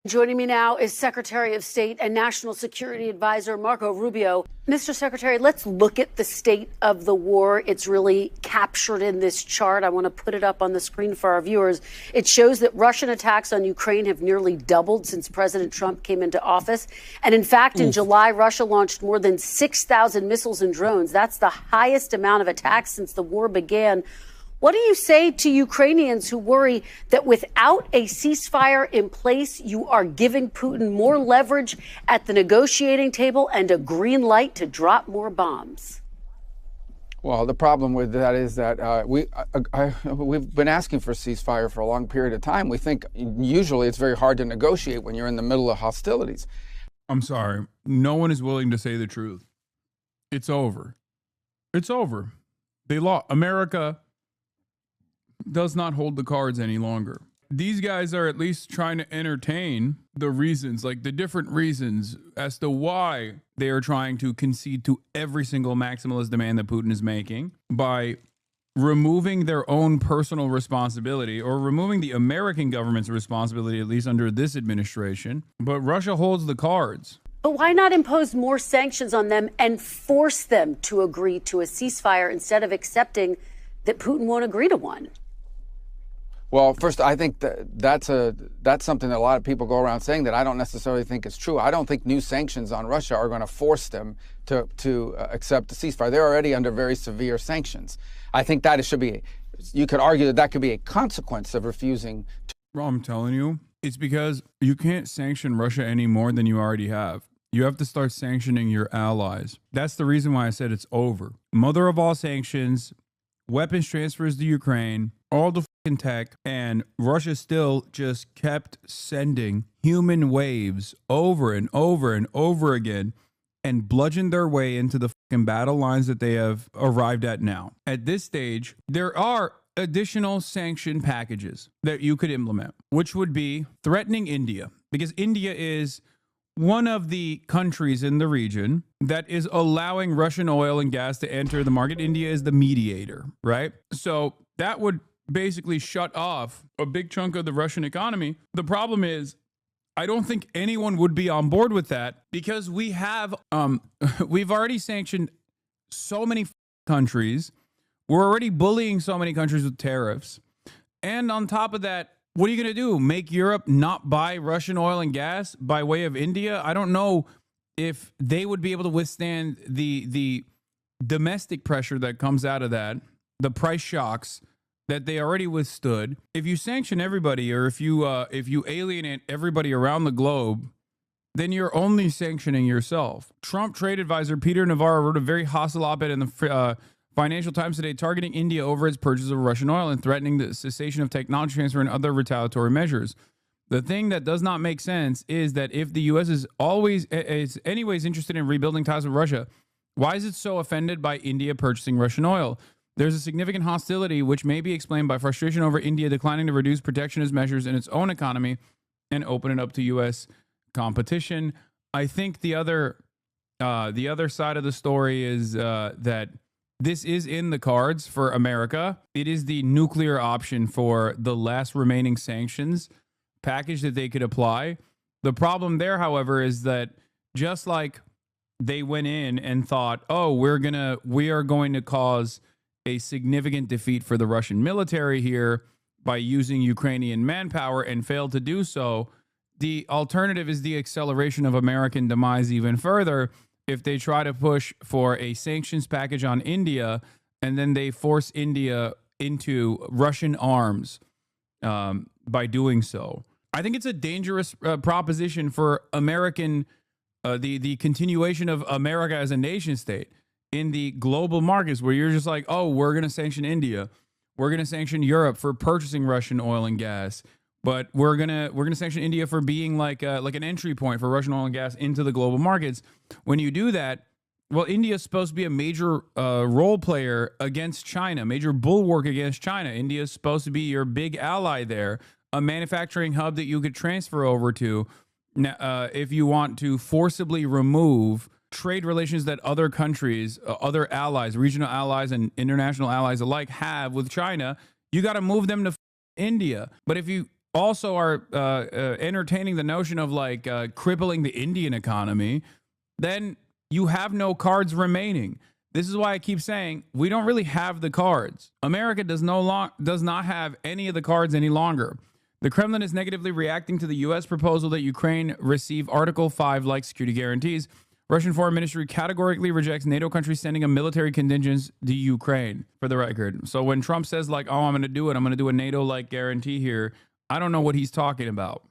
Joining me now is Secretary of State and National Security Advisor Marco Rubio. Mr. Secretary, let's look at the state of the war. It's really captured in this chart. I want to put it up on the screen for our viewers. It shows that Russian attacks on Ukraine have nearly doubled since President Trump came into office. And in fact, in July, Russia launched more than 6,000 missiles and drones. That's the highest amount of attacks since the war began. What do you say to Ukrainians who worry that without a ceasefire in place, you are giving Putin more leverage at the negotiating table and a green light to drop more bombs? Well, the problem with that is that we've been asking for a ceasefire for a long period of time. We think usually it's very hard to negotiate when you're in the middle of hostilities. I'm sorry. No one is willing to say the truth. It's over. It's over. They lost. America does not hold the cards any longer. These guys are at least trying to entertain the reasons, like the different reasons as to why they are trying to concede to every single maximalist demand that Putin is making by removing their own personal responsibility or removing the American government's responsibility, at least under this administration. But Russia holds the cards. But why not impose more sanctions on them and force them to agree to a ceasefire instead of accepting that Putin won't agree to one? Well, first, I think that's something that a lot of people go around saying that I don't necessarily think is true. I don't think new sanctions on Russia are going to force them to accept a ceasefire. They're already under very severe sanctions. I think that it should be. You could argue that that could be a consequence of refusing. Well, I'm telling you, it's because you can't sanction Russia any more than you already have. You have to start sanctioning your allies. That's the reason why I said it's over. Mother of all sanctions, weapons transfers to Ukraine, all the tech, and Russia still just kept sending human waves over and over and over again and bludgeoned their way into the battle lines that they have arrived at now. At this stage, there are additional sanction packages that you could implement, which would be threatening India, because India is one of the countries in the region that is allowing Russian oil and gas to enter the market. India is the mediator, right? So that would basically shut off a big chunk of the Russian economy. The problem is, I don't think anyone would be on board with that because we have, we've already sanctioned so many countries. We're already bullying so many countries with tariffs. And on top of that, what are you going to do? Make Europe not buy Russian oil and gas by way of India? I don't know if they would be able to withstand the domestic pressure that comes out of that, the price shocks that they already withstood. If you sanction everybody, or if you alienate everybody around the globe, then you're only sanctioning yourself. Trump trade advisor Peter Navarro wrote a very hostile op-ed in the Financial Times today, targeting India over its purchase of Russian oil and threatening the cessation of technology transfer and other retaliatory measures. The thing that does not make sense is that if the U.S. is anyways interested in rebuilding ties with Russia, why is it so offended by India purchasing Russian oil? There's a significant hostility, which may be explained by frustration over India declining to reduce protectionist measures in its own economy and open it up to U.S. competition. I think the other side of the story is that this is in the cards for America. It is the nuclear option for the last remaining sanctions package that they could apply. The problem there, however, is that just like they went in and thought, oh, we are going to cause a significant defeat for the Russian military here by using Ukrainian manpower and failed to do so, the alternative is the acceleration of American demise even further if they try to push for a sanctions package on India and then they force India into Russian arms by doing so. I think it's a dangerous proposition for American, the continuation of America as a nation state in the global markets, where you're just like, oh, we're going to sanction India. We're going to sanction Europe for purchasing Russian oil and gas. But we're gonna sanction India for being like an entry point for Russian oil and gas into the global markets. When you do that, well, India is supposed to be a major role player against China, major bulwark against China. India is supposed to be your big ally there, a manufacturing hub that you could transfer over to if you want to forcibly remove trade relations that other countries, other allies, regional allies and international allies alike have with China. You got to move them to India. But if you also are entertaining the notion of like crippling the Indian economy, then you have no cards remaining. This is why I keep saying we don't really have the cards. America does not have any of the cards any longer. The Kremlin is negatively reacting to the U.S. proposal that Ukraine receive Article 5-like security guarantees. Russian Foreign Ministry categorically rejects NATO countries sending a military contingent to Ukraine, for the record. So when Trump says like, oh, I'm going to do it, I'm going to do a NATO-like guarantee here, I don't know what he's talking about.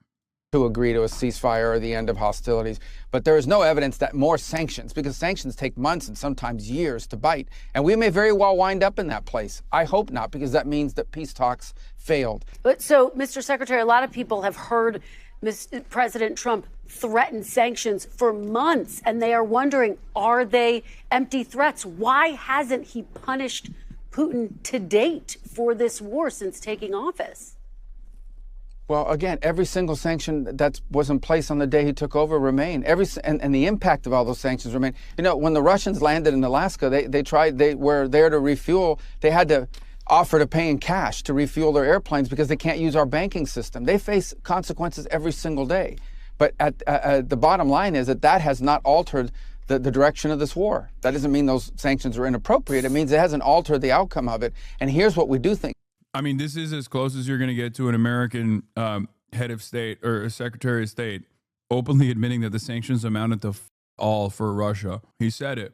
To agree to a ceasefire or the end of hostilities. But there is no evidence that more sanctions, because sanctions take months and sometimes years to bite. And we may very well wind up in that place. I hope not, because that means that peace talks failed. But so, Mr. Secretary, a lot of people have heard President Trump threaten sanctions for months, and they are wondering, are they empty threats? Why hasn't he punished Putin to date for this war since taking office? Well, again, every single sanction that was in place on the day he took over remained. And the impact of all those sanctions remain. You know, when the Russians landed in Alaska, they were there to refuel. They had to offer to pay in cash to refuel their airplanes because they can't use our banking system. They face consequences every single day. But the bottom line is that has not altered the direction of this war. That doesn't mean those sanctions are inappropriate. It means it hasn't altered the outcome of it. And here's what we do think. I mean, this is as close as you're going to get to an American head of state or a secretary of state openly admitting that the sanctions amounted to all for Russia. He said it.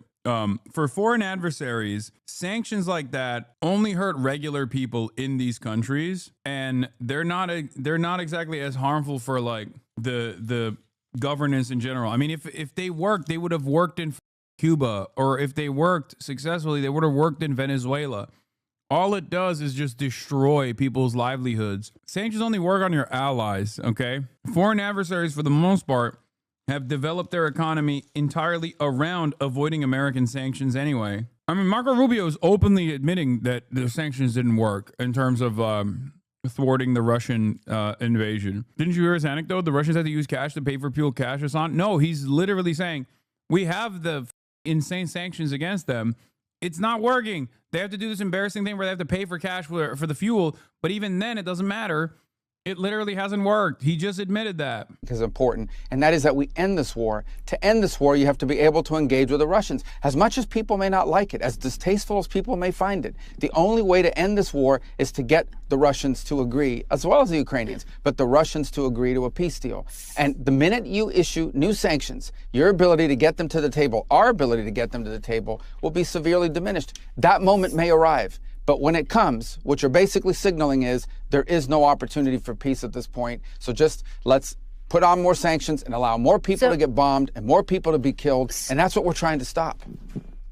For foreign adversaries, sanctions like that only hurt regular people in these countries, and they're not exactly as harmful for like the governance in general. I mean, if they worked, they would have worked in Cuba, or if they worked successfully, they would have worked in Venezuela. All it does is just destroy people's livelihoods. Sanctions only work on your allies, okay? Foreign adversaries, for the most part, have developed their economy entirely around avoiding American sanctions anyway. I mean, Marco Rubio is openly admitting that the sanctions didn't work in terms of thwarting the Russian invasion. Didn't you hear his anecdote? The Russians had to use cash to pay for fuel, cash, Hasan? No, he's literally saying, we have the insane sanctions against them. It's not working. They have to do this embarrassing thing where they have to pay for cash for the fuel. But even then, it doesn't matter. It literally hasn't worked. He just admitted that. Is important, and that is that we end this war. To end this war, you have to be able to engage with the Russians. As much as people may not like it, as distasteful as people may find it, the only way to end this war is to get the Russians to agree, as well as the Ukrainians, but the Russians to agree to a peace deal. And the minute you issue new sanctions, your ability to get them to the table, our ability to get them to the table, will be severely diminished. That moment may arrive. But when it comes, what you're basically signaling is there is no opportunity for peace at this point. So just let's put on more sanctions and allow more people to get bombed and more people to be killed. And that's what we're trying to stop.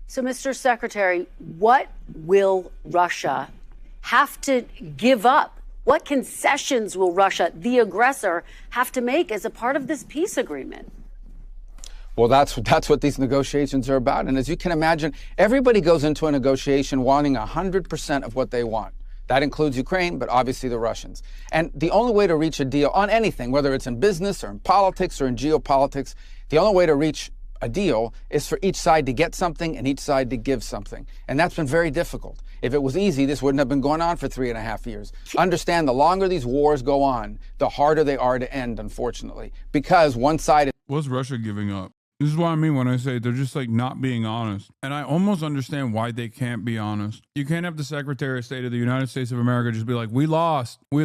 So, Mr. Secretary, what will Russia have to give up? What concessions will Russia, the aggressor, have to make as a part of this peace agreement? Well, that's what these negotiations are about. And as you can imagine, everybody goes into a negotiation wanting 100% of what they want. That includes Ukraine, but obviously the Russians. And the only way to reach a deal on anything, whether it's in business or in politics or in geopolitics, the only way to reach a deal is for each side to get something and each side to give something. And that's been very difficult. If it was easy, this wouldn't have been going on for 3.5 years. Understand, the longer these wars go on, the harder they are to end, unfortunately, because one side is... What's Russia giving up? This is what I mean when I say they're just like not being honest. And I almost understand why they can't be honest. You can't have the Secretary of State of the United States of America just be like, we lost, we're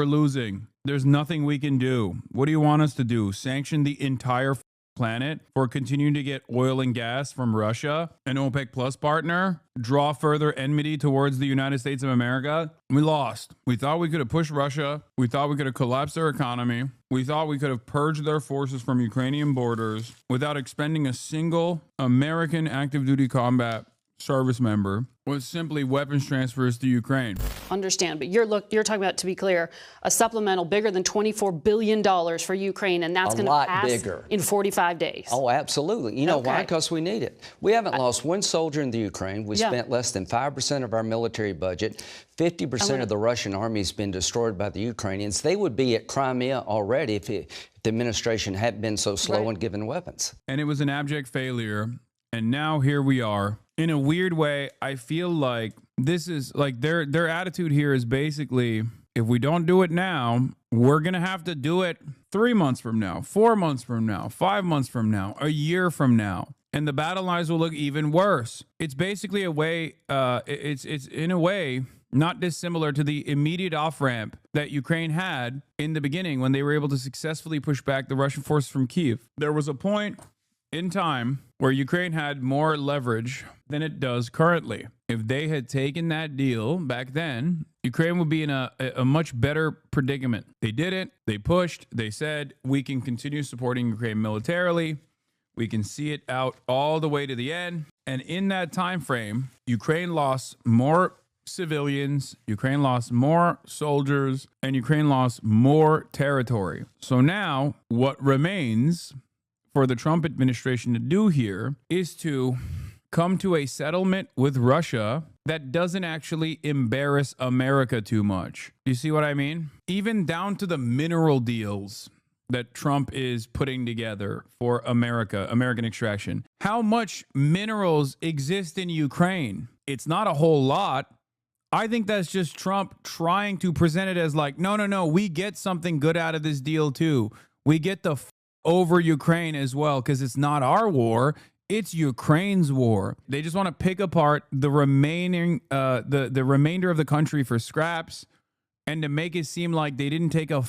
losing. There's nothing we can do. What do you want us to do? Sanction the entire planet for continuing to get oil and gas from Russia, an OPEC Plus partner, draw further enmity towards the United States of America? We lost. We thought we could have pushed Russia. We thought we could have collapsed their economy. We thought we could have purged their forces from Ukrainian borders without expending a single American active duty combat service member, was simply weapons transfers to Ukraine. Understand, but you're talking about, to be clear, a supplemental bigger than $24 billion for Ukraine, and that's going to pass in 45 days. Oh, absolutely. You know why? Because we need it. We haven't lost one soldier in the Ukraine. We spent less than 5% of our military budget. 50% of the Russian army has been destroyed by the Ukrainians. They would be at Crimea already if the administration hadn't been so slow in giving weapons. And it was an abject failure. And now here we are. In a weird way, I feel like this is like their attitude here is basically, if we don't do it now, we're going to have to do it 3 months from now, 4 months from now, 5 months from now, a year from now. And the battle lines will look even worse. It's basically a way, it's in a way not dissimilar to the immediate off-ramp that Ukraine had in the beginning when they were able to successfully push back the Russian force from Kyiv. There was a point in time where Ukraine had more leverage than it does currently. If they had taken that deal back then, Ukraine would be in a much better predicament. They didn't. They pushed. They said, we can continue supporting Ukraine militarily. We can see it out all the way to the end. And in that time frame, Ukraine lost more civilians, Ukraine lost more soldiers, and Ukraine lost more territory. So now what remains for the Trump administration to do here is to come to a settlement with Russia that doesn't actually embarrass America too much. You see what I mean? Even down to the mineral deals that Trump is putting together for American extraction. How much minerals exist in Ukraine? It's not a whole lot. I think that's just Trump trying to present it as like, no, we get something good out of this deal too. We get the over Ukraine as well, because it's not our war. It's Ukraine's war. They just want to pick apart the remaining, the remainder of the country for scraps, and to make it seem like they didn't take a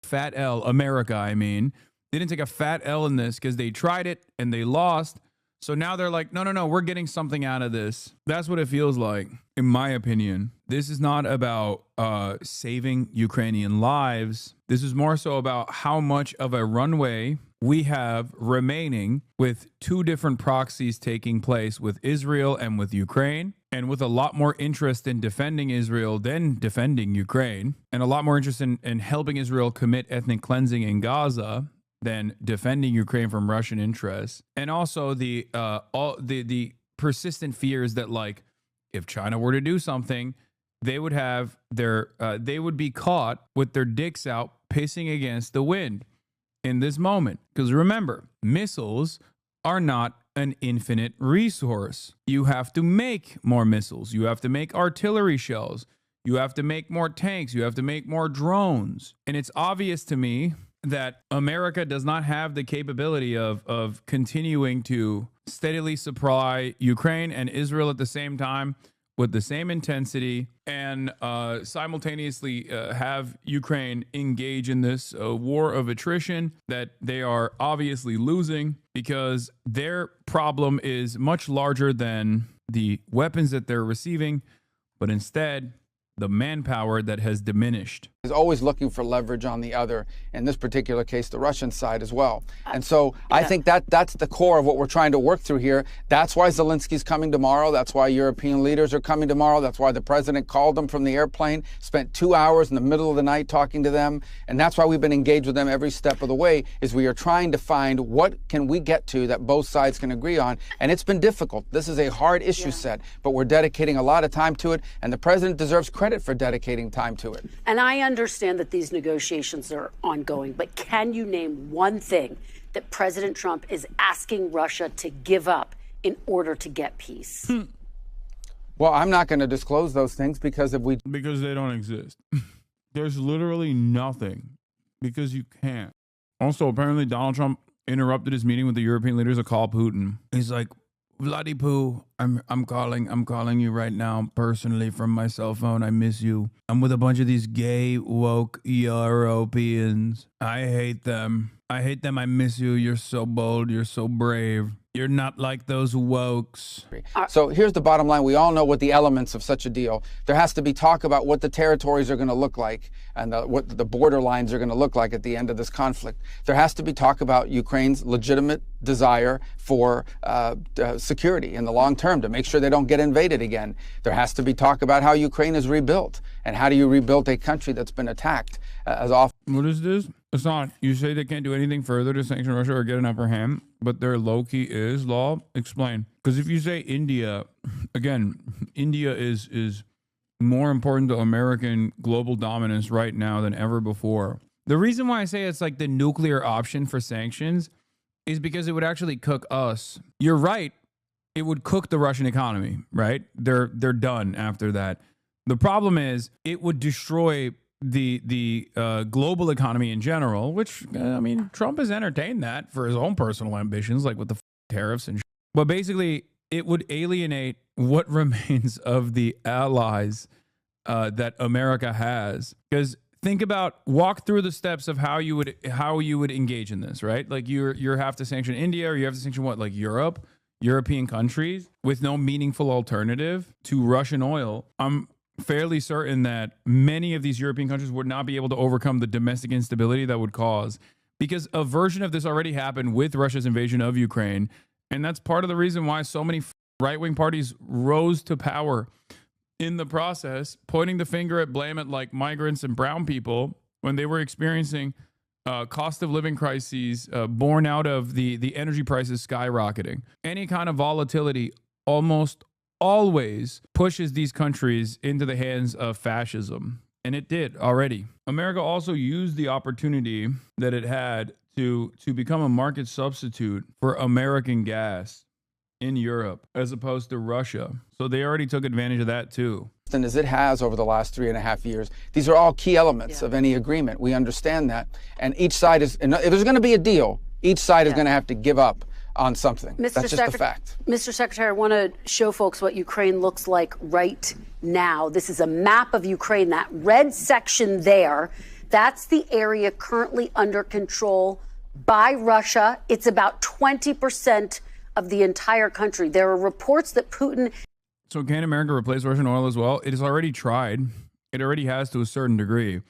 fat L. America, I mean, they didn't take a fat L in this because they tried it and they lost. So now they're like, no, we're getting something out of this. That's what it feels like, in my opinion. This is not about saving Ukrainian lives. This is more so about how much of a runway we have remaining with two different proxies taking place with Israel and with Ukraine, and with a lot more interest in defending Israel than defending Ukraine, and a lot more interest in helping Israel commit ethnic cleansing in Gaza than defending Ukraine from Russian interests. And also the persistent fears that, like, if China were to do something, they would have they would be caught with their dicks out pissing against the wind in this moment. Because remember, missiles are not an infinite resource. You have to make more missiles. You have to make artillery shells. You have to make more tanks. You have to make more drones. And it's obvious to me that America does not have the capability of continuing to steadily supply Ukraine and Israel at the same time with the same intensity, and simultaneously have Ukraine engage in this war of attrition that they are obviously losing, because their problem is much larger than the weapons that they're receiving, but instead the manpower that has diminished. Is always looking for leverage on the other, in this particular case, the Russian side as well. And so I think that's the core of what we're trying to work through here. That's why Zelensky's coming tomorrow. That's why European leaders are coming tomorrow. That's why the president called them from the airplane, spent 2 hours in the middle of the night talking to them. And that's why we've been engaged with them every step of the way, is we are trying to find what can we get to that both sides can agree on. And it's been difficult. This is a hard issue set, but we're dedicating a lot of time to it. And the president deserves credit for dedicating time to it. And I understand that these negotiations are ongoing, but can you name one thing that President Trump is asking Russia to give up in order to get peace? Well, I'm not going to disclose those things because because they don't exist. There's literally nothing, because you can't. Also, apparently Donald Trump interrupted his meeting with the European leaders to call Putin. He's like, Vladipoo, I'm calling you right now personally from my cell phone. I miss you. I'm with a bunch of these gay woke Europeans. I hate them. I miss you. You're so bold. You're so brave. You're not like those wokes. So here's the bottom line. We all know what the elements of such a deal. There has to be talk about what the territories are going to look like, and what the border lines are going to look like at the end of this conflict. There has to be talk about Ukraine's legitimate desire for security in the long term, to make sure they don't get invaded again. There has to be talk about how Ukraine is rebuilt, and how do you rebuild a country that's been attacked as often. What is this? Hasan, you say they can't do anything further to sanction Russia or get an upper hand, but their low-key is law? Explain. Because if you say India, again, India is more important to American global dominance right now than ever before. The reason why I say it's like the nuclear option for sanctions is because it would actually cook us. You're right. It would cook the Russian economy, right? They're done after that. The problem is it would destroy the global economy in general, which, I mean, Trump has entertained that for his own personal ambitions, like with the tariffs and shit. But basically, it would alienate what remains of the allies that America has. Because walk through the steps of how you would engage in this, right? Like you have to sanction India, or you have to sanction what, like European countries with no meaningful alternative to Russian oil. I'm fairly certain that many of these European countries would not be able to overcome the domestic instability that would cause, because a version of this already happened with Russia's invasion of Ukraine. And that's part of the reason why so many right-wing parties rose to power in the process, pointing the finger at blame at like migrants and brown people when they were experiencing cost of living crises born out of the energy prices skyrocketing. Any kind of volatility almost always pushes these countries into the hands of fascism. And it did already. America also used the opportunity that it had to become a market substitute for American gas in Europe as opposed to Russia. So they already took advantage of that too. And as it has over the last 3.5 years, these are all key elements of any agreement. We understand that. And each side is, if there's going to be a deal, each side is going to have to give up on something. That's just a fact. Mr. Secretary, I want to show folks what Ukraine looks like right now. This is a map of Ukraine. That red section there, that's the area currently under control by Russia. It's about 20% of the entire country. There are reports that Putin... So can America replace Russian oil as well? It has already tried. It already has to a certain degree.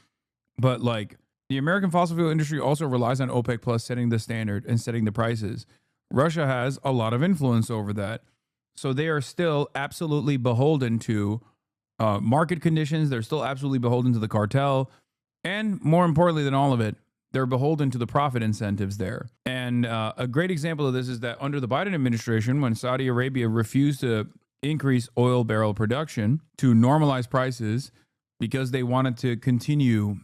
But like the American fossil fuel industry also relies on OPEC Plus setting the standard and setting the prices. Russia has a lot of influence over that. So they are still absolutely beholden to market conditions. They're still absolutely beholden to the cartel. And more importantly than all of it, they're beholden to the profit incentives there. And a great example of this is that under the Biden administration, when Saudi Arabia refused to increase oil barrel production to normalize prices because they wanted to continue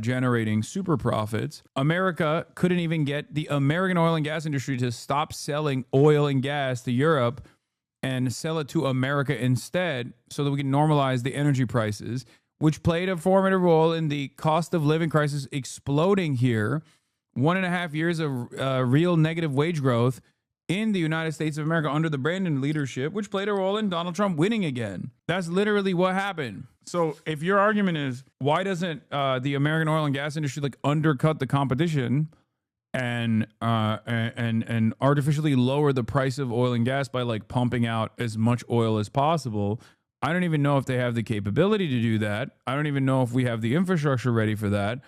generating super profits, America couldn't even get the American oil and gas industry to stop selling oil and gas to Europe and sell it to America instead so that we can normalize the energy prices, which played a formative role in the cost of living crisis exploding here. 1.5 years of real negative wage growth in the United States of America under the Brandon leadership, which played a role in Donald Trump winning again. That's literally what happened. So if your argument is, why doesn't the American oil and gas industry like undercut the competition and artificially lower the price of oil and gas by like pumping out as much oil as possible? I don't even know if they have the capability to do that. I don't even know if we have the infrastructure ready for that.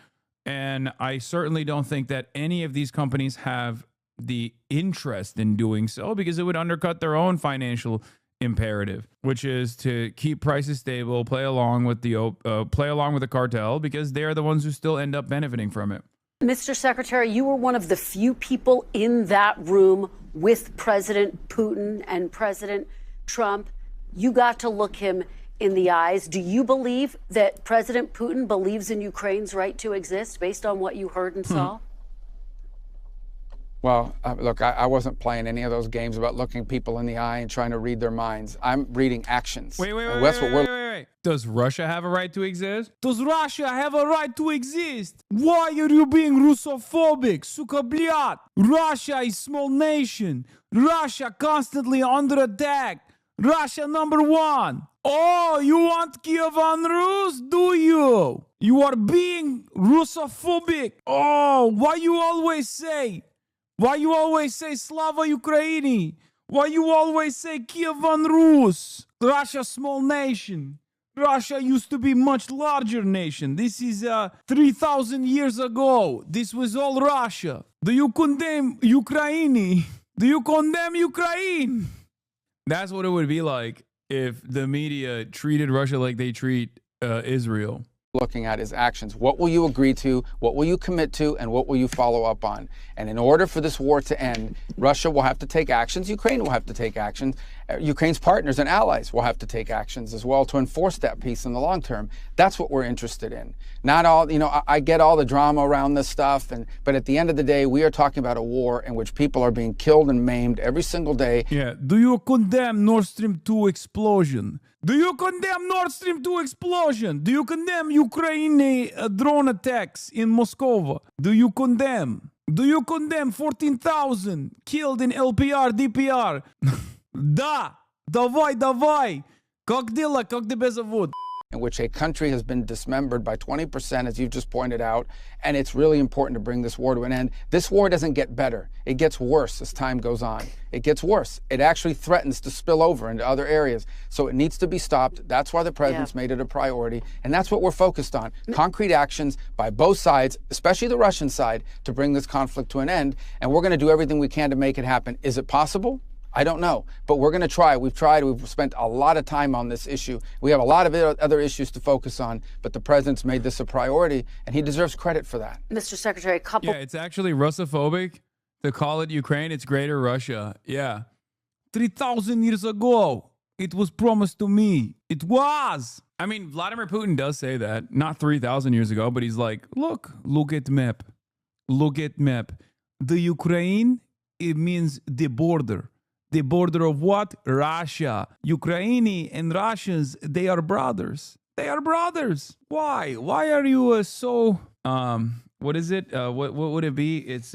And I certainly don't think that any of these companies have the interest in doing so, because it would undercut their own financial imperative, which is to keep prices stable, play along with the cartel, because they're the ones who still end up benefiting from it. Mr. Secretary, you were one of the few people in that room with President Putin and President Trump. You got to look him in the eyes. Do you believe that President Putin believes in Ukraine's right to exist based on what you heard and saw? Well, look, I wasn't playing any of those games about looking people in the eye and trying to read their minds. I'm reading actions. Wait. Does Russia have a right to exist? Does Russia have a right to exist? Why are you being Russophobic? Suka blyat. Russia is small nation. Russia constantly under attack. Russia #1. Oh, you want Kievan Rus? Do you? You are being Russophobic. Oh, why you always say Slava Ukraini? Why you always say Kievan Rus? Russia small nation. Russia used to be much larger nation. This is 3,000 years ago. This was all Russia. Do you condemn Ukraini? Do you condemn Ukraine? That's what it would be like if the media treated Russia like they treat Israel. Looking at his actions. What will you agree to? What will you commit to? And what will you follow up on? And in order for this war to end, Russia will have to take actions. Ukraine will have to take actions. Ukraine's partners and allies will have to take actions as well to enforce that peace in the long term. That's what we're interested in. Not all, I get all the drama around this stuff, but at the end of the day, we are talking about a war in which people are being killed and maimed every single day. Yeah. Do you condemn Nord Stream 2 explosion? Do you condemn Nord Stream 2 explosion? Do you condemn Ukraine drone attacks in Moscow? Do you condemn? Do you condemn 14,000 killed in LPR, DPR? Да, давай. Как дела, как тебя зовут? In which a country has been dismembered by 20%, as you've just pointed out, and it's really important to bring this war to an end. This war doesn't get better. It gets worse as time goes on. It gets worse. It actually threatens to spill over into other areas. So it needs to be stopped. That's why the president's made it a priority, and that's what we're focused on. Concrete actions by both sides, especially the Russian side, to bring this conflict to an end, and we're going to do everything we can to make it happen. Is it possible? I don't know, but we're going to try. We've tried. We've spent a lot of time on this issue. We have a lot of other issues to focus on, but the president's made this a priority, and he deserves credit for that. Mr. Secretary, a couple... Yeah, it's actually Russophobic to call it Ukraine. It's Greater Russia. Yeah. 3,000 years ago, it was promised to me. It was. I mean, Vladimir Putin does say that. Not 3,000 years ago, but he's like, look at map. Look at map. The Ukraine, it means the border. The border of what? Russia. Ukraine and Russians, they are brothers. They are brothers. Why? Why are you so, what is it? What would it be? It's,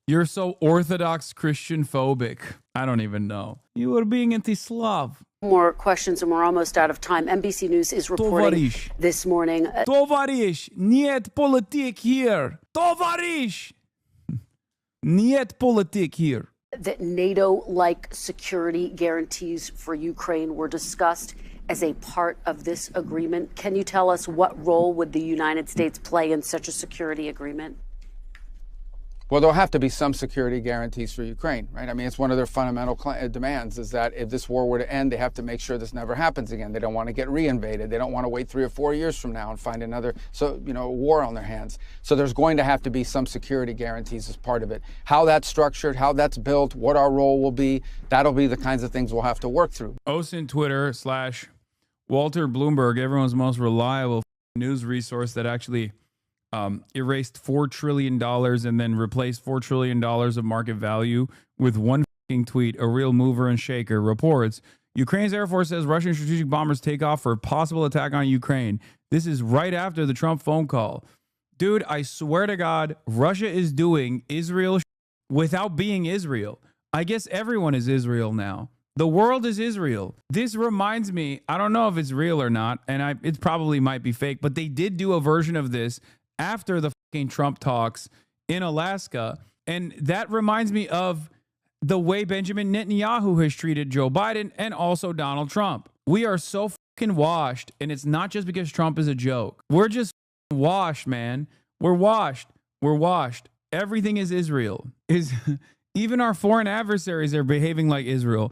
you're so Orthodox Christian phobic. I don't even know. You are being anti-Slav. More questions, and we're almost out of time. NBC News is reporting this morning. Tovarish, niet politik here. Tovarish, niet politik here. That NATO-like security guarantees for Ukraine were discussed as a part of this agreement. Can you tell us what role would the United States play in such a security agreement? Well, there'll have to be some security guarantees for Ukraine, right? I mean, it's one of their fundamental demands is that if this war were to end, they have to make sure this never happens again. They don't want to get reinvaded. They don't want to wait 3 or 4 years from now and find another, war on their hands. So there's going to have to be some security guarantees as part of it. How that's structured, how that's built, what our role will be, that'll be the kinds of things we'll have to work through. Hasan Twitter / Walter Bloomberg, everyone's most reliable news resource that actually erased $4 trillion and then replaced $4 trillion of market value with one tweet, a real mover and shaker, reports Ukraine's Air Force says Russian strategic bombers take off for a possible attack on Ukraine. This is right after the Trump phone call. Dude, I swear to God, Russia is doing Israel without being Israel. I guess everyone is Israel now. The world is Israel. This reminds me, I don't know if it's real or not, and it probably might be fake, but they did do a version of this after the fucking Trump talks in Alaska. And that reminds me of the way Benjamin Netanyahu has treated Joe Biden and also Donald Trump. We are so fucking washed, and it's not just because Trump is a joke. We're just washed, man. We're washed. We're washed. Everything is Israel. Even our foreign adversaries are behaving like Israel.